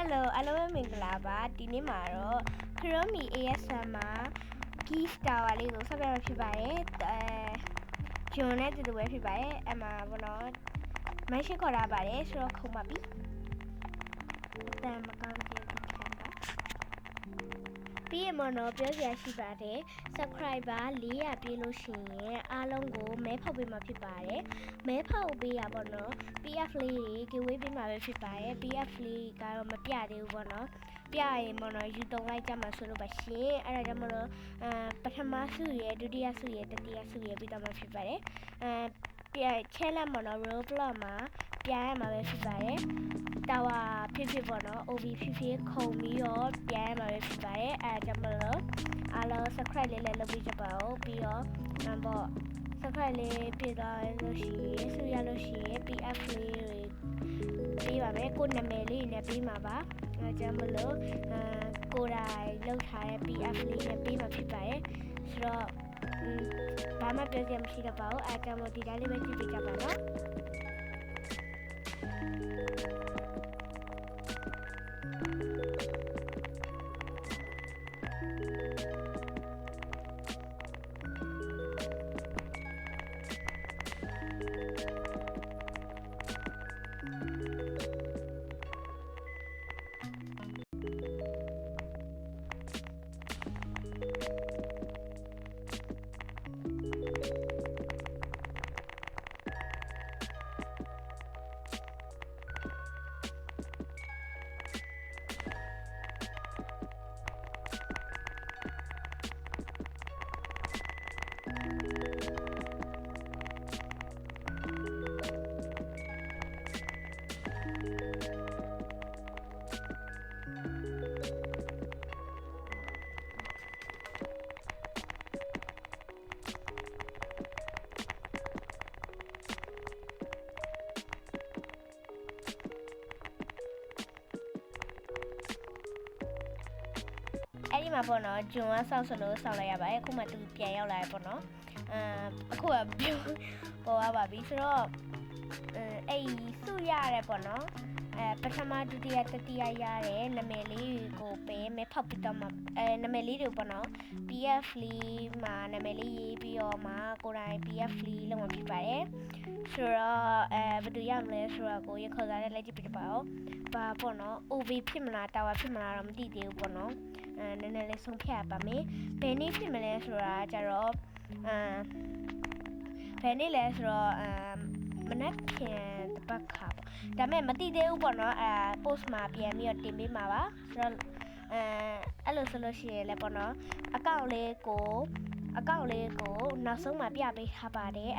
Hello အားလုံးပဲမင်္ဂလာပါဒီနေ့မှာတော့ Chromie ASMR မှာ Key Star လေးကိုဆက်ပြမှာဖြစ်ပါတယ်ဂျွန်နဲ့တူတူပဲဖြစ်ပါတယ်အမှဘောနော် mention ခေါ်ထားပါတယ်ဆိုတော့ခုံပါပြီအတန်မကောင်းသေးဘူးခံပါပြီးရမနော်ပြောစရာရှိပါတယ် subscriber 400ပြေးလို့ရှိရင်အားလုံးကိုမဲဖောက်ပေးမှာဖြစ်ပါတယ်မဲဖောက်ပေးရပါတော့ PF လေးတွေ giveaway ပေးမှာပဲဖြစ်ပါတယ် PF လေးကတော့မပြသေးဘူးပေါ့နော်ပြရင်မနော်ယူ3လိုက်ကြမှာဆိုလို့ပါရှင်အဲ့ဒါကြောင့်မလို့ပထမဆုရယ်ဒုတိယဆုရယ်တတိယဆုရယ်ပြီးတော့မှာဖြစ်ပါတယ်challenge မနော် roadblock မှာပြန်ရမှာပဲဖြစ်ပါတယ်တာဝါဖြစ်ဖြစ်ပေါ့နော် OB ဖြစ်ဖြစ်ခုံပြီးတော့ပြန်ရမှာပဲဖြစ်ပါတယ်အဲဒါကြောင့်မလို့အားလုံး subscribe လေးလည်းလုပ်ပြီးကြပါဦးပြီးတော့ပေါ့ subscribe လေးပြသွားလို့ရှိရင်ဆူရလို့ရှိရင် PF လေးတွေပေးပါမယ်ကိုနာမည်လေးနဲ့ပေးမှာပါအဲဒါကြောင့်မလို့ကိုယ်တိုင်လုပ်ထားတဲ့ PF လေးနဲ့ပေးမှာဖြစ်ပါတယ်ဆိုတော့ဘာမှပြောစရာမရှိတော့ပါဘူးအဲဒါကြောင့်မလို့ဒီတိုင်းလေးပဲကြည့်ပေးကြပါနော်အဲ့ဒီမှာပေါ့နော်ဂျွန်ကဆောက်စလို့ဆောက်လိုက်ရပါတယ်အခုမှသူပြန်ရောက်လာရပေါ့နော်အခုကပေါ်ရပါပြီဆိုတော့အဲ့စုရရဲပေါ့နော်ပထမဒုတိယတတိယရတဲ့နာမည်လေးကိုပေးမယ်ဖောက်ပြီးတော့မှနာမည်လေးတွေပေါ့နော် PF လေးမှာနာမည်လေးရေးပြီးတော့မှကိုယ်တိုင် PF လေးလုံးဝဖြစ်ပါတယ်ဆိုတော့ဘယ်သူရမလဲဆိုတော့ကိုရခေါ်စားတဲ့လက်ကြည့်ပြပါဦးပါပေါ့နော် OV ဖြစ်မလားတာဝါဖြစ်မလားတော့မသိသေးဘူးပေါ့နော်နည်းနည်းလေးဆုံးဖြတ်ပါမယ်ဘယ်နေ့ဖြစ်မလဲဆိုတာကြတော့ဘယ်နေ့လဲဆိုတော့မနက်ဖြန်တပတ်ခါပေါ့ဒါပေမဲ့မသိသေးဘူးပေါ့နော်post မှာပြန်ပြီးတော့တင်ပေးမှာပါဆိုတော့အဲ့လိုဆိုလို့ရှိရင်လည်းပေါ့နော်အကောင့်လေးကိုနောက်ဆုံးမှာပြပေးထားပါတယ်